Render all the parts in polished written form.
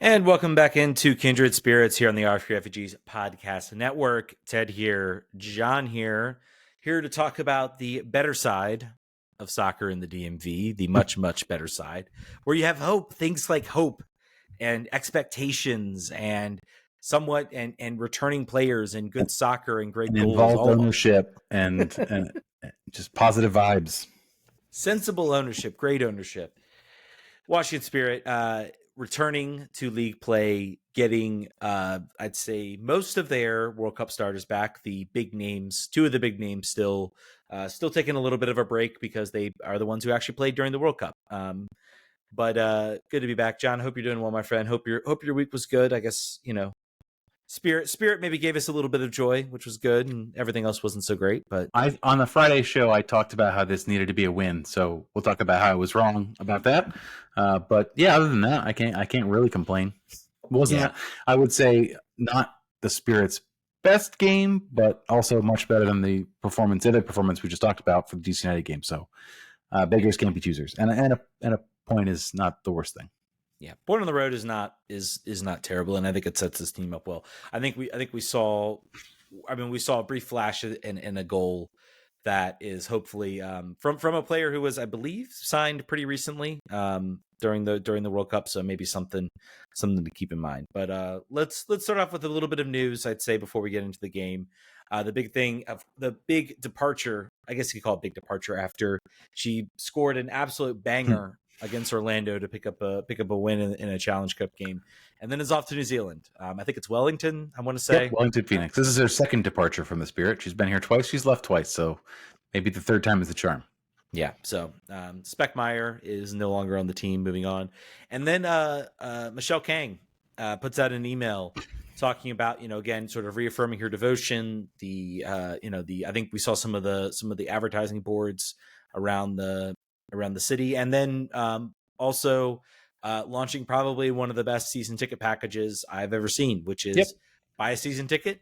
And welcome back into Kindred Spirits here on the RFK Refugees Podcast Network. Ted here, John here to talk about the better side of soccer in the DMV, the much, much better side, where you have hope, things like hope and expectations and somewhat and returning players and good soccer and great goals. Involved ownership and just positive vibes. Sensible ownership, great ownership. Washington Spirit, returning to league play, getting, I'd say, most of their World Cup starters back. The big names, two of the big names still taking a little bit of a break because they are the ones who actually played during the World Cup. But good to be back, John. Hope you're doing well, my friend. Hope your week was good. I guess, Spirit maybe gave us a little bit of joy, which was good, and everything else wasn't so great. But on the Friday show, I talked about how this needed to be a win, so we'll talk about how I was wrong about that. But yeah, other than that, I can't really complain. I would say not the Spirit's best game, but also much better than the performance we just talked about for the DC United game. So beggars can't be choosers, and a point is not the worst thing. Yeah, point on the road is not terrible, and I think it sets this team up well. I think we saw a brief flash and a goal that is hopefully from a player who was, I believe, signed pretty recently during the World Cup. So maybe something to keep in mind. But let's start off with a little bit of news, I'd say, before we get into the game. The big departure, I guess you could call it big departure, after she scored an absolute banger against Orlando to pick up a win in a Challenge Cup game, and then is off to New Zealand. I think it's Wellington, I want to say. Yep, Wellington Phoenix. This is her second departure from the Spirit. She's been here twice. She's left twice, so maybe the third time is the charm. Yeah, so Speckmeyer is no longer on the team, moving on. And then Michelle Kang puts out an email talking about, again, sort of reaffirming her devotion. I think we saw some of the advertising boards around the city, and then also launching probably one of the best season ticket packages I've ever seen, which is buy a season ticket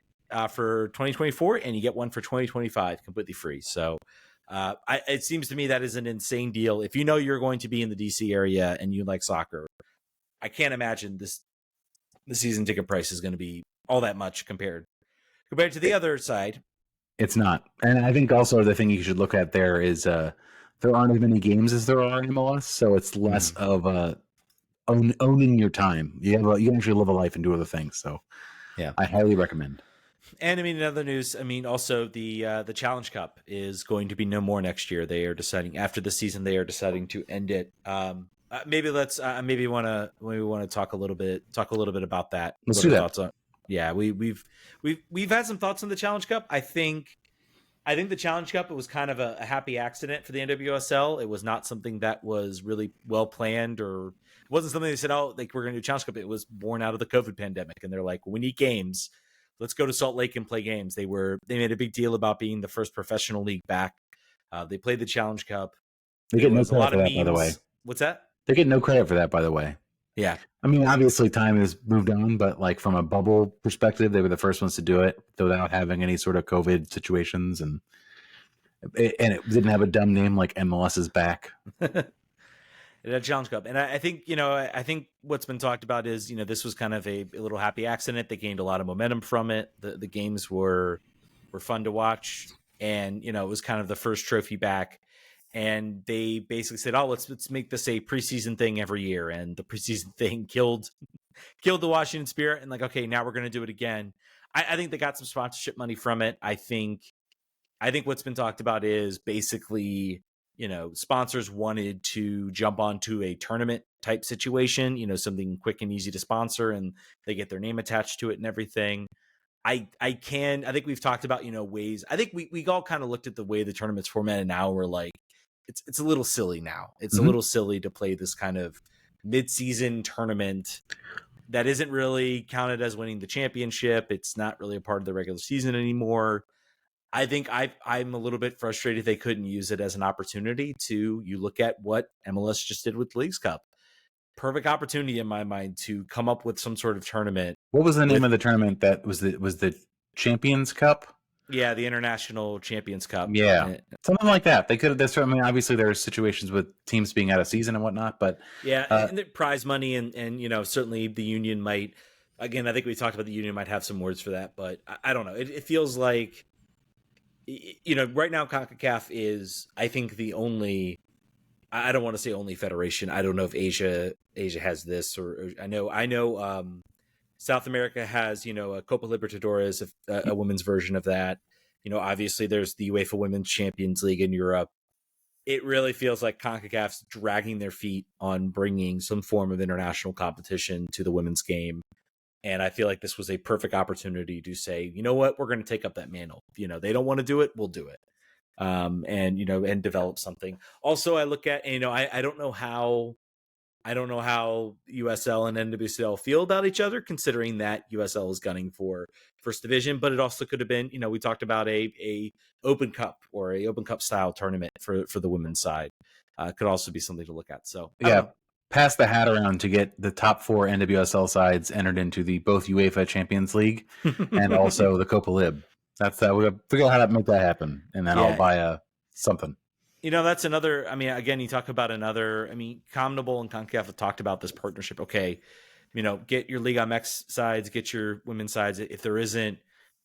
for 2024 and you get one for 2025 completely free. So it seems to me that is an insane deal. If you know you're going to be in the DC area and you like soccer, I can't imagine the season ticket price is going to be all that much compared to the other side. It's not. And I think also the thing you should look at there is there aren't as many games as there are in MLS, so it's less of owning your time. You can actually live a life and do other things. So, yeah, I highly recommend. And in other news, also the Challenge Cup is going to be no more next year. They are deciding after the season. They are deciding to end it. Maybe let's maybe want to talk a little bit about that. Let's do that. Yeah, we've had some thoughts on the Challenge Cup. I think the Challenge Cup, it was kind of a happy accident for the NWSL. It was not something that was really well planned, or it wasn't something they said, we're going to do Challenge Cup. It was born out of the COVID pandemic, and they're like, we need games. Let's go to Salt Lake and play games. They made a big deal about being the first professional league back. They played the Challenge Cup. They get no credit for that, by the way. What's that? They get no credit for that, by the way. Yeah. Obviously time has moved on, but like from a bubble perspective, they were the first ones to do it without having any sort of COVID situations, and it didn't have a dumb name like MLS is back. It had Challenge Cup, and I think I think what's been talked about is this was kind of a little happy accident. They gained a lot of momentum from it. The games were fun to watch, and it was kind of the first trophy back. And they basically said, let's make this a preseason thing every year. And the preseason thing killed the Washington Spirit. And okay, now we're going to do it again. I think they got some sponsorship money from it. I think what's been talked about is basically, sponsors wanted to jump onto a tournament type situation, something quick and easy to sponsor, and they get their name attached to it and everything. I think we've talked about, ways. I think we all kind of looked at the way the tournament's formatted now. We're like, it's a little silly now. It's a little silly to play this kind of mid-season tournament that isn't really counted as winning the championship. It's not really a part of the regular season anymore. I think I'm a little bit frustrated they couldn't use it as an opportunity to, you look at what MLS just did with the Leagues Cup. Perfect opportunity in my mind to come up with some sort of tournament. What was the name of the tournament that was the Champions Cup? Yeah, the International Champions Cup. Yeah, something like that. They could. That's. I mean, obviously there's situations with teams being out of season and whatnot, but yeah, and the prize money and certainly the union might. Again, I think we talked about the union might have some words for that, but I don't know. It feels like right now CONCACAF is, I think, the only. I don't want to say only federation. I don't know if Asia has this, or I know. South America has, a Copa Libertadores, a women's version of that. Obviously there's the UEFA Women's Champions League in Europe. It really feels like CONCACAF's dragging their feet on bringing some form of international competition to the women's game. And I feel like this was a perfect opportunity to say, you know what, we're going to take up that mantle. They don't want to do it, we'll do it. And develop something. Also, I look at, I don't know how USL and NWSL feel about each other, considering that USL is gunning for first division, but it also could have been, we talked about a Open Cup or a Open Cup style tournament for the women's side. Could also be something to look at. So pass the hat around to get the top 4 NWSL sides entered into the both UEFA Champions League and also the Copa Lib. That's that. We'll figure out how to make that happen, and then I'll buy something. That's another. I mean, again, you talk about another. I mean, CONMEBOL and CONCACAF have talked about this partnership. Okay, get your Liga MX sides, get your women's sides. If there isn't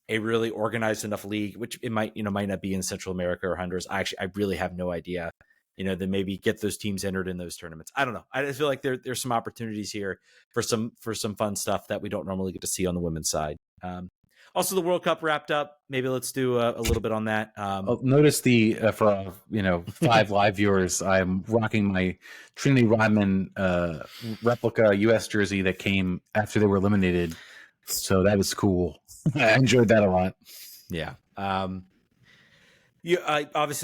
a really organized enough league, which it might not be in Central America or Honduras. I really have no idea. Then maybe get those teams entered in those tournaments. I don't know. I just feel like there's some opportunities here for some fun stuff that we don't normally get to see on the women's side. Also, the World Cup wrapped up. Maybe let's do a little bit on that. Notice for 5 live viewers, I'm rocking my Trinity Rodman replica U.S. jersey that came after they were eliminated. So that was cool. I enjoyed that a lot. Yeah. Obviously,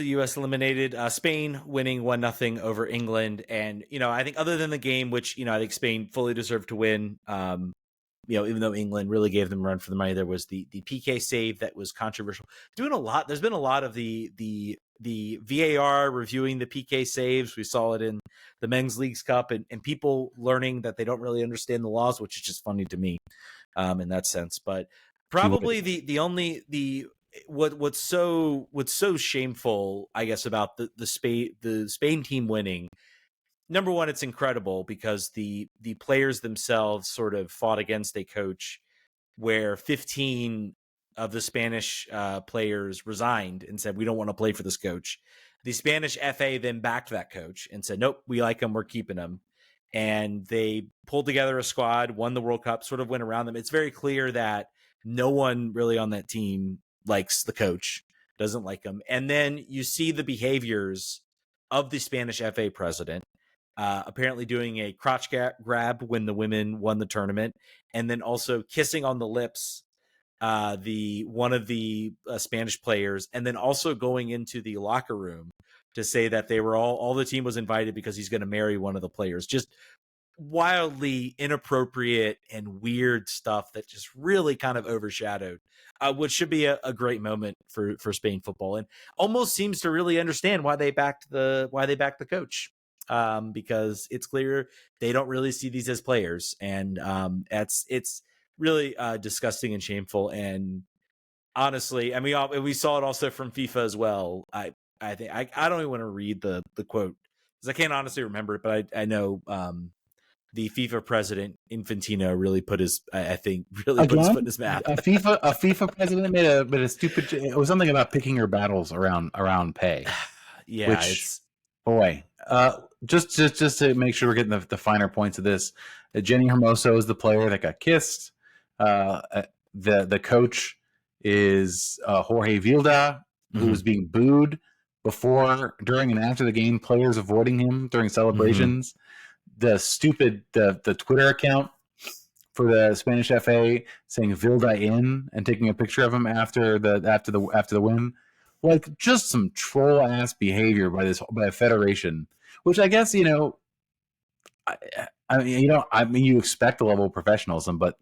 U.S. eliminated Spain, winning 1-0 over England, and I think other than the game, which I think Spain fully deserved to win. Even though England really gave them a run for the money, there was the PK save that was controversial. Doing a lot. There's been a lot of the VAR reviewing the PK saves. We saw it in the Men's Leagues Cup, and people learning that they don't really understand the laws, which is just funny to me in that sense. But probably what's so shameful, I guess, about the Spain team winning. Number one, it's incredible because the players themselves sort of fought against a coach where 15 of the Spanish players resigned and said, we don't want to play for this coach. The Spanish FA then backed that coach and said, nope, we like him, we're keeping him. And they pulled together a squad, won the World Cup, sort of went around them. It's very clear that no one really on that team likes the coach, doesn't like him. And then you see the behaviors of the Spanish FA president, apparently doing a crotch grab when the women won the tournament, and then also kissing on the lips one of the Spanish players, and then also going into the locker room to say that they were all the team was invited because he's going to marry one of the players. Just wildly inappropriate and weird stuff that just really kind of overshadowed what should be a great moment for Spain football, and almost seems to really understand why they backed the coach. Because it's clear they don't really see these as players, and it's really disgusting and shameful. And honestly, I mean, we saw it also from FIFA as well. I think I don't even want to read the quote because I can't honestly remember it, but I know the FIFA president Infantino really put his foot in his mouth. A FIFA president made a stupid. It was something about picking your battles around pay. Yeah, boy. Just to make sure we're getting the finer points of this, Jenny Hermoso is the player that got kissed. The coach is Jorge Vilda, who was being booed before, during, and after the game. Players avoiding him during celebrations. The Twitter account for the Spanish FA saying Vilda in and taking a picture of him after the win. Like, just some troll ass behavior by a federation, which I guess you expect a level of professionalism, but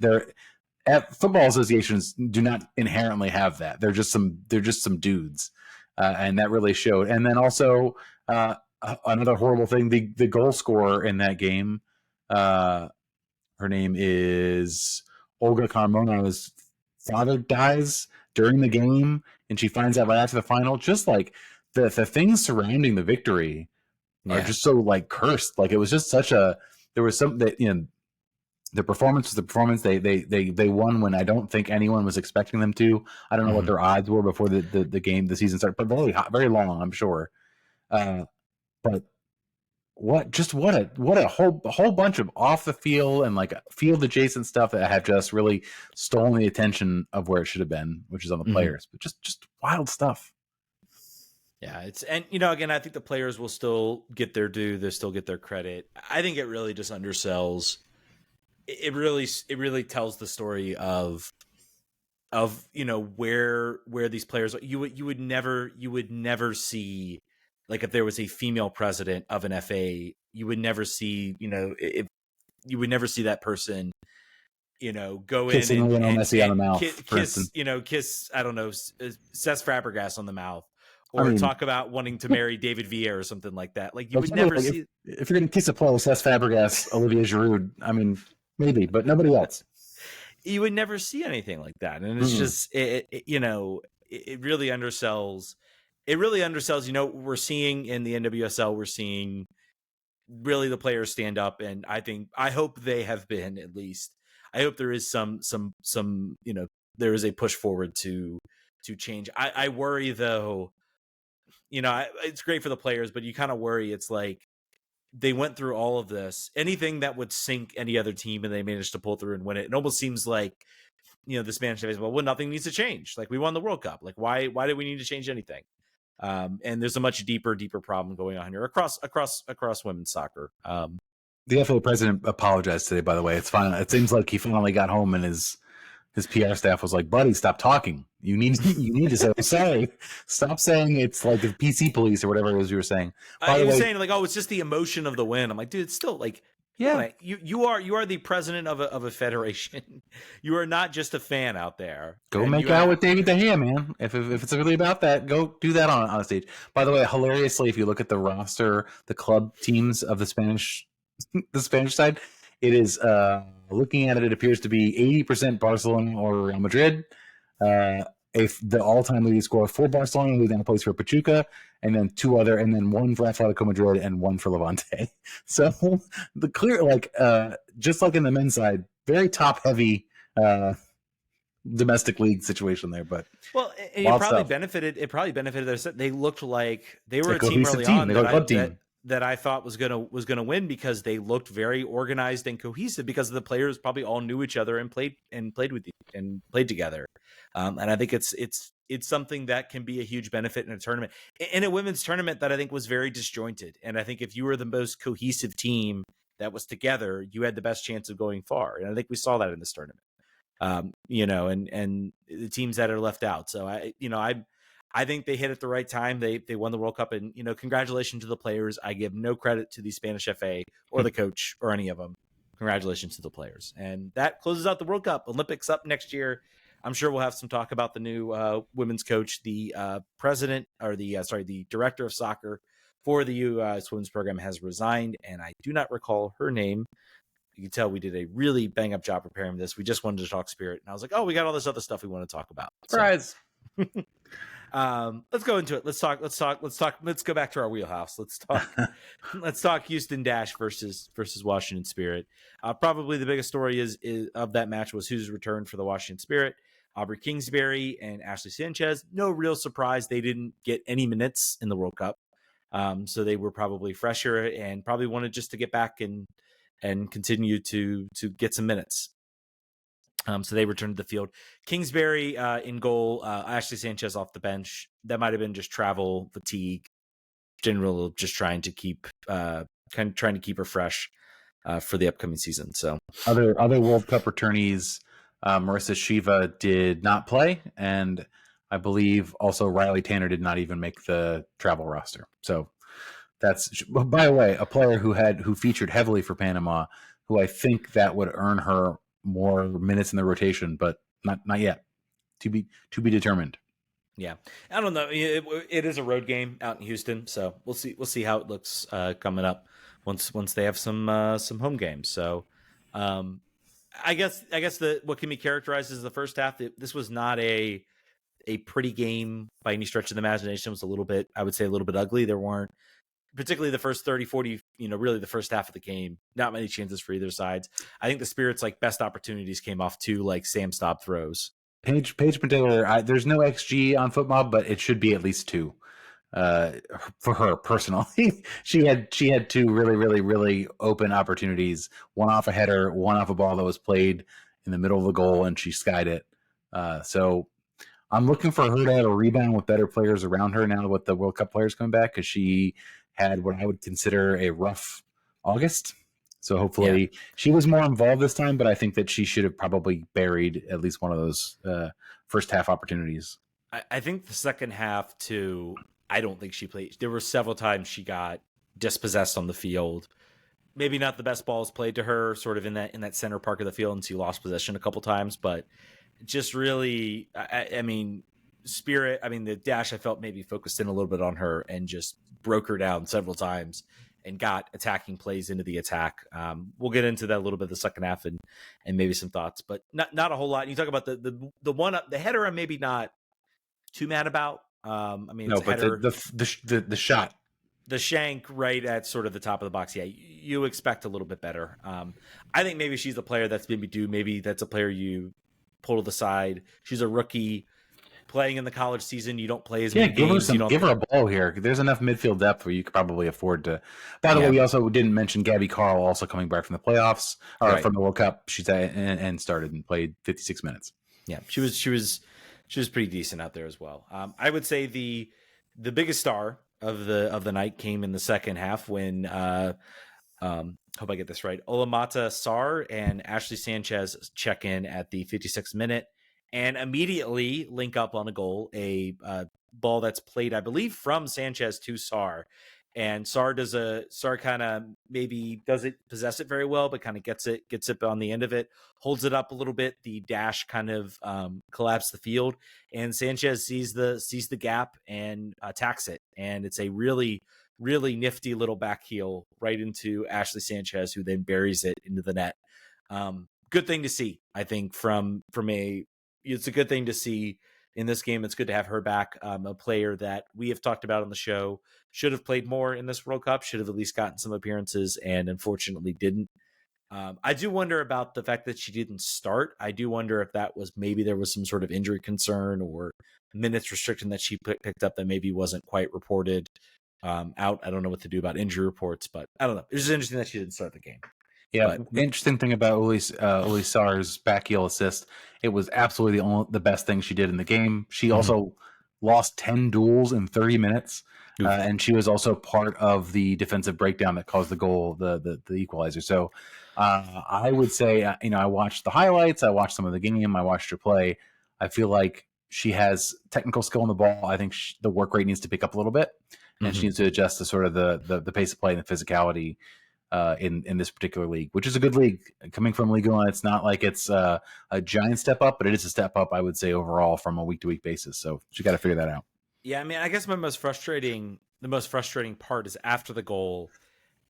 football associations do not inherently have that. They're just some dudes, and that really showed. And then also another horrible thing: the goal scorer in that game, her name is Olga Carmona's father dies during the game, and she finds out right after the final. Just like the things surrounding the victory are just so like cursed. Like it was just such a, there was some that, the performance was the performance. They won when I don't think anyone was expecting them to. I don't know what their odds were before the season started, but very long, I'm sure. But what a whole bunch of off the field and like field adjacent stuff that have just really stolen the attention of where it should have been, which is on the players. But just wild stuff. Yeah, and again, I think the players will still get their due. They'll still get their credit. I think it really just undersells. It really tells the story of where these players are. You would never see, like, if there was a female president of an FA, you would never see, if you would never see that person, go kissing in and Messi on the mouth, kiss I don't know, Cesc Fabregas on the mouth, or talk about wanting to marry David Villa or something like that. Like, you would never see. If you're going to kiss a player with Cesc Fabregas, Olivier Giroud, maybe, but nobody else. You would never see anything like that, and it's just it really undersells. It really undersells. We're seeing in the NWSL, we're seeing really the players stand up, and I hope they have been, at least. I hope there is some there is a push forward to change. I worry though. It's great for the players, but you kind of worry. It's like, they went through all of this. Anything that would sink any other team, and they managed to pull through and win it. It almost seems like, the Spanish baseball, well, nothing needs to change. Like, we won the World Cup. Like, why do we need to change anything? And there's a much deeper problem going on here across women's soccer. The FA president apologized today, by the way. It's fine. It seems like he finally got home, and his PR staff was like, "Buddy, stop talking. You need to say, I'm sorry. Stop saying it's like the PC police or whatever it was you were saying." You were saying like, "Oh, it's just the emotion of the win." I'm like, dude, it's still like, yeah, you are the president of a federation. You are not just a fan out there. Go make out with David De Gea, man. If it's really about that, go do that on a stage. By the way, hilariously, if you look at the roster, the club teams of the Spanish side, it is looking at it, it appears to be 80% Barcelona or Real Madrid. If the all-time leading scorer for Barcelona, who now plays for Pachuca, and then one for Atletico Madrid and one for Levante. So the clear, just like in the men's side, very top-heavy domestic league situation there. But it probably benefited. It probably benefited. They looked like they were a team early on that I thought was gonna win, because they looked very organized and cohesive, because the players probably all knew each other and played together. And I think it's something that can be a huge benefit in a tournament, in a women's tournament that I think was very disjointed. And I think if you were the most cohesive team that was together, you had the best chance of going far. And I think we saw that in this tournament. And the teams that are left out. So I think they hit at the right time. They won the World Cup, and congratulations to the players. I give no credit to the Spanish FA or the coach or any of them. Congratulations to the players. And that closes out the World Cup. Olympics up next year. I'm sure we'll have some talk about the new women's coach. The the director of soccer for the U.S. women's program has resigned, and I do not recall her name. You can tell we did a really bang up job preparing this. We just wanted to talk Spirit, and I was like, oh, we got all this other stuff we want to talk about. Surprise. Let's go into it. Let's talk. Let's go back to our wheelhouse. Let's talk Houston Dash versus Washington Spirit. Probably the biggest story is of that match was who's returned for the Washington Spirit. Aubrey Kingsbury and Ashley Sanchez. No real surprise. They didn't get any minutes in the World Cup. So they were probably fresher and probably wanted just to get back and continue to get some minutes. So they returned to the field. Kingsbury in goal, Ashley Sanchez off the bench. That might have been just travel fatigue, general, just trying to keep her fresh for the upcoming season. So other World Cup returnees, Marissa Shiva did not play, and I believe also Riley Tanner did not even make the travel roster. So that's, by the way, a player who featured heavily for Panama, who I think that would earn her more minutes in the rotation, but not yet. To be determined. Yeah, I don't know. It is a road game out in Houston, so we'll see. We'll see how it looks coming up once they have some home games. So, I guess what can be characterized as the first half. This was not a a pretty game by any stretch of the imagination. It was a little bit, I would say, a little bit ugly. There weren't, particularly the first 30, 40, really the first half of the game, not many chances for either sides. I think the Spirits like best opportunities came off two like Sam stop throws. Paige Taylor, there's no XG on FootMob, but it should be at least 2 for her personally. she had 2 really, really, really open opportunities, one off a header, one off a ball that was played in the middle of the goal, and she skied it. So I'm looking for her to have a rebound with better players around her now with the World Cup players coming back, because she had what I would consider a rough August. So hopefully she was more involved this time, but I think that she should have probably buried at least one of those first half opportunities. I think the second half too, I don't think she played. There were several times she got dispossessed on the field. Maybe not the best balls played to her, sort of in that center part of the field, and she lost possession a couple times. But just really, I mean, the dash I felt maybe focused in a little bit on her and just broke her down several times and got attacking plays into the attack. We'll get into that a little bit the second half and maybe some thoughts, but not a whole lot. You talk about the one up the header. I'm maybe not too mad about. No, but the shot, the shank right at sort of the top of the box. Yeah, you expect a little bit better. I think maybe she's a player that's maybe due. Maybe that's a player you pull to the side. She's a rookie playing in the college season. You don't play as many games. Give her a ball here. There's enough midfield depth where you could probably afford to. By the way, we also didn't mention Gabby Carl also coming back from the playoffs or from the World Cup. She's and started and played 56 minutes. Yeah, she was pretty decent out there as well. I would say the biggest star of the night came in the second half when hope I get this right. Olamata Sarr and Ashley Sanchez check in at the 56th minute and immediately link up on a goal, a ball that's played, I believe, from Sanchez to Sarr. And Sarr kind of maybe doesn't possess it very well, but kind of gets it on the end of it, holds it up a little bit. The dash kind of collapsed the field, and Sanchez sees the gap and attacks it. And it's a really, really nifty little backheel right into Ashley Sanchez, who then buries it into the net. Good thing to see, I think, it's a good thing to see in this game. It's good to have her back. A player that we have talked about on the show should have played more in this World Cup, should have at least gotten some appearances, and unfortunately didn't. I do wonder about the fact that she didn't start. I do wonder if that was maybe there was some sort of injury concern or minutes restriction that she picked up that maybe wasn't quite reported out. I don't know what to do about injury reports, but I don't know. It was just interesting that she didn't start the game. Yeah, interesting thing about Uli Sarr's backheel assist, it was absolutely the best thing she did in the game. She also lost 10 duels in 30 minutes, and she was also part of the defensive breakdown that caused the goal, the equalizer. So I would say, I watched the highlights, I watched some of the game, I watched her play. I feel like she has technical skill on the ball. I think the work rate needs to pick up a little bit, and she needs to adjust to sort of the pace of play and the physicality in this particular league, which is a good league coming from Ligue 1. It's not like it's a giant step up, but it is a step up, I would say, overall from a week-to-week basis. So you got to figure that out. Yeah, I mean, I guess the most frustrating part is after the goal,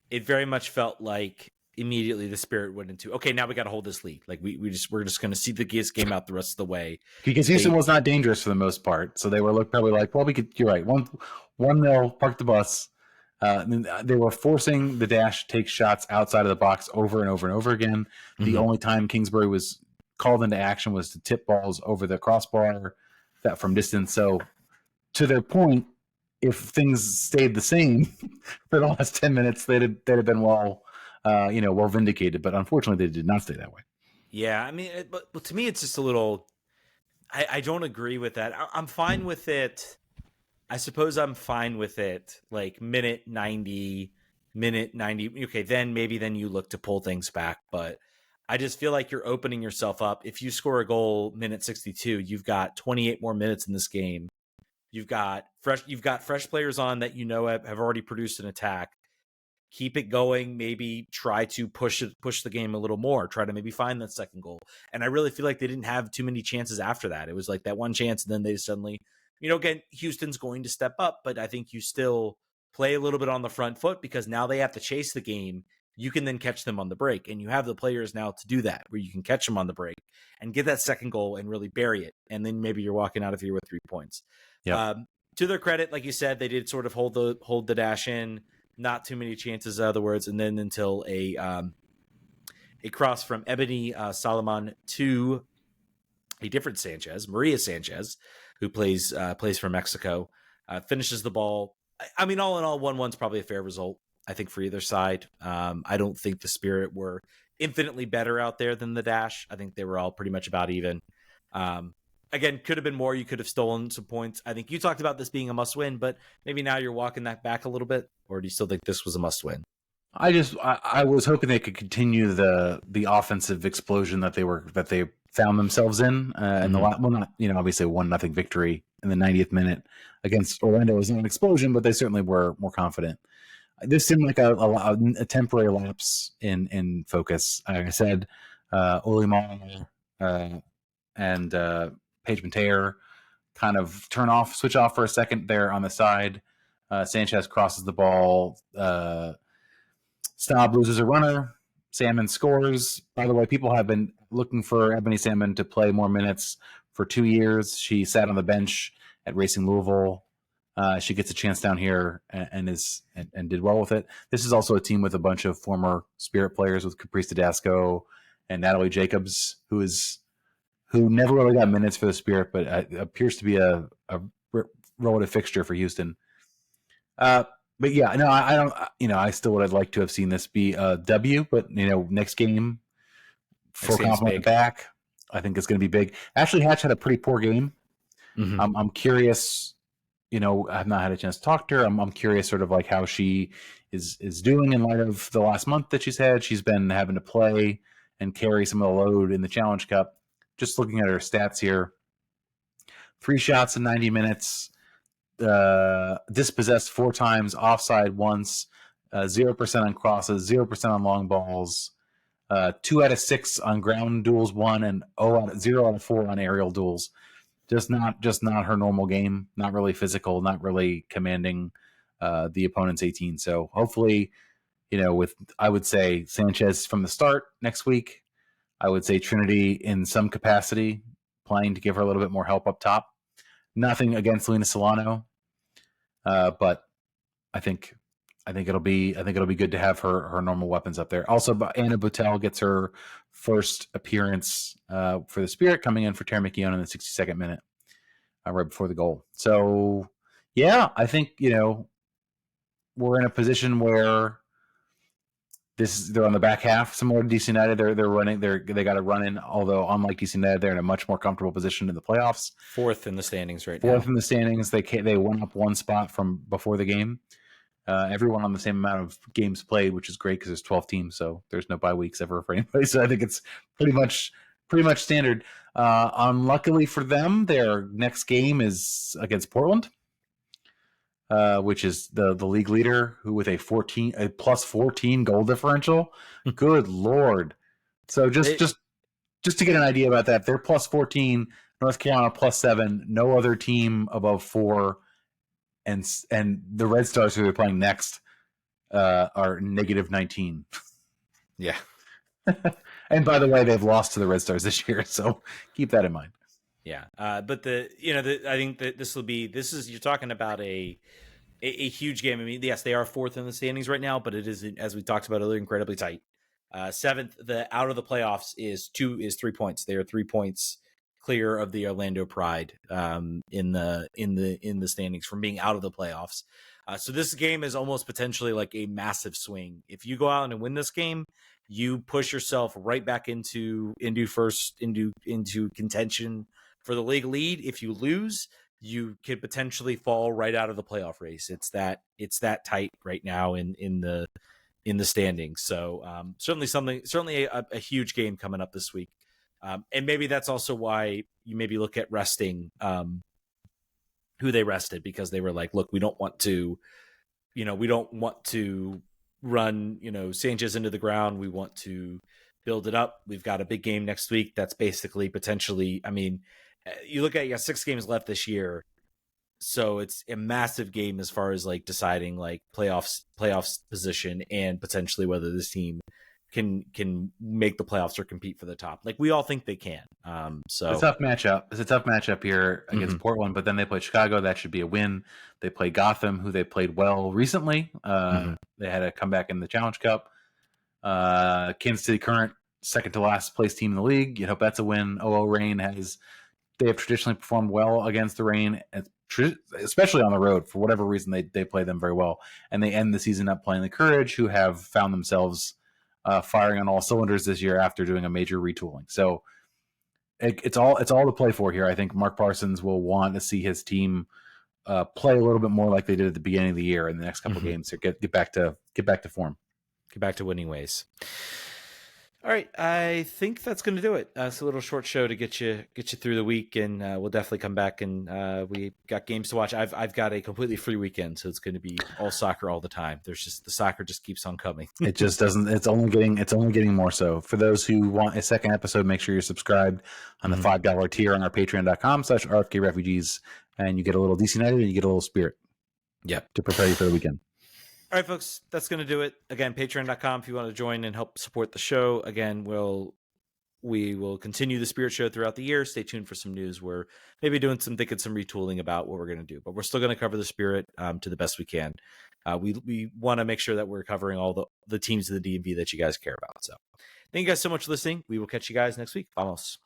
it very much felt like immediately the Spirit went into, okay, now we got to hold this lead. Like we're just going to see the game out the rest of the way. Because Houston was not dangerous for the most part, so they were probably like, well, we could. You're right. 1-0, park the bus. They were forcing the dash to take shots outside of the box over and over and over again. The only time Kingsbury was called into action was to tip balls over the crossbar that from distance. So to their point, if things stayed the same for the last 10 minutes, they'd have been well vindicated. But unfortunately, they did not stay that way. Yeah, I mean, but to me, it's just a little. I don't agree with that. I'm fine with it. I suppose I'm fine with it, like minute 90. Okay, then you look to pull things back. But I just feel like you're opening yourself up. If you score a goal minute 62, you've got 28 more minutes in this game. You've got fresh players on that have already produced an attack. Keep it going. Maybe try to push the game a little more. Try to maybe find that second goal. And I really feel like they didn't have too many chances after that. It was like that one chance, and then they suddenly. Again, Houston's going to step up, but I think you still play a little bit on the front foot because now they have to chase the game you can then catch them on the break. And you have the players now to do that, where you can catch them on the break and get that second goal and really bury it. And then maybe you're walking out of here with 3 points. Yep. To their credit, like you said, they did sort of hold the dash in, not too many chances, in other words, and then until a cross from Ebony Solomon to a different Sanchez, Maria Sanchez, who plays for Mexico, finishes the ball. I mean, all in all, 1-1's probably a fair result, I think, for either side. I don't think the Spirit were infinitely better out there than the Dash. I think they were all pretty much about even. Again, could have been more. You could have stolen some points. I think you talked about this being a must-win, but maybe now you're walking that back a little bit, or do you still think this was a must-win? I was hoping they could continue the offensive explosion that they found themselves in, and obviously 1-0 victory in the 90th minute against Orlando was not an explosion, but they certainly were more confident. This seemed like a temporary lapse in focus. Like I said, Olimar and Paige Monteiro kind of switch off for a second there on the side. Sanchez crosses the ball. Staub loses a runner. Salmon scores. By the way, people have been looking for Ebony Salmon to play more minutes for 2 years. She sat on the bench at Racing Louisville. She gets a chance down here and did well with it. This is also a team with a bunch of former Spirit players, with Caprice Tedesco and Natalie Jacobs, who never really got minutes for the Spirit, but appears to be a relative fixture for Houston. But yeah, no, I don't. I still would have liked to have seen this be a W, but next game, full complement back, I think it's going to be big. Ashley Hatch had a pretty poor game. Mm-hmm. I'm curious. I've not had a chance to talk to her. I'm curious, sort of like how she is doing in light of the last month that she's had. She's been having to play and carry some of the load in the Challenge Cup. Just looking at her stats here, 3 shots in 90 minutes. Dispossessed 4 times, offside once, 0% on crosses, 0% on long balls, 2 out of 6 on ground duels won, and 0 out of 4 on aerial duels. Just not her normal game. Not really physical. Not really commanding the opponent's 18. So hopefully, I would say Sanchez from the start next week. I would say Trinity in some capacity, playing to give her a little bit more help up top. Nothing against Lena Solano. But I think it'll be good to have her normal weapons up there. Also, Anna Boutel gets her first appearance for the Spirit, coming in for Tara McKeown in the 62nd minute, right before the goal. So yeah, I think we're in a position where they're on the back half, similar to DC United. They're running. They got to run in. Although unlike DC United, they're in a much more comfortable position in the playoffs. 4th in the standings now. 4th in the standings. They went up 1 spot from before the game. Everyone on the same amount of games played, which is great because there's 12 teams, so there's no bye weeks ever for anybody. So I think it's pretty much standard. Unluckily for them, their next game is against Portland. Which is the league leader, who with a plus 14 goal differential. Good Lord. So just to get an idea about that, they're plus 14, North Carolina plus 7, no other team above 4, and the Red Stars, who they're playing next, are negative 19. Yeah. And by the way, they've lost to the Red Stars this year, so keep that in mind. Yeah, but I think that you're talking about a huge game. I mean, yes, they are 4th in the standings right now, but it is, as we talked about earlier, incredibly tight. 7th, the out of the playoffs is 3 points. They are 3 points clear of the Orlando Pride in the standings from being out of the playoffs. So this game is almost potentially like a massive swing. If you go out and win this game, you push yourself right back into contention for the league lead. If you lose, you could potentially fall right out of the playoff race. It's that tight right now in the standings. So certainly a huge game coming up this week. And maybe that's also why you maybe look at resting who they rested, because they were like, look, we don't want to run, Sanchez into the ground. We want to build it up. We've got a big game next week. That's basically potentially, I mean, you look at 6 games left this year. So it's a massive game as far as like deciding like playoffs position and potentially whether this team can make the playoffs or compete for the top. Like we all think they can. So It's a tough matchup. It's a tough matchup here against Portland, but then they play Chicago. That should be a win. They play Gotham, who they played well recently. They had a comeback in the Challenge Cup. Kansas City, current second to last place team in the league. You hope that's a win. OO Reign they have traditionally performed well against the Reign, especially on the road. For whatever reason, they play them very well, and they end the season up playing the Courage, who have found themselves firing on all cylinders this year after doing a major retooling. So it's all to play for here. I think Mark Parsons will want to see his team play a little bit more like they did at the beginning of the year in the next couple of games to get back to form, get back to winning ways. All right, I think that's going to do it. It's a little short show to get you through the week, and we'll definitely come back and we got games to watch. I've got a completely free weekend, so it's going to be all soccer all the time. There's just the soccer just keeps on coming. It just doesn't. It's only getting more so. For those who want a second episode, make sure you're subscribed on the $5 tier on our Patreon.com/RFK Refugees, and you get a little DC United and you get a little Spirit. Yep, to prepare you for the weekend. All right, folks, that's going to do it. Again, patreon.com if you want to join and help support the show. Again, we will continue the Spirit Show throughout the year. Stay tuned for some news. We're maybe thinking some retooling about what we're going to do, but we're still going to cover the Spirit to the best we can. We want to make sure that we're covering all the teams of the DMV that you guys care about. So thank you guys so much for listening. We will catch you guys next week. Vamos.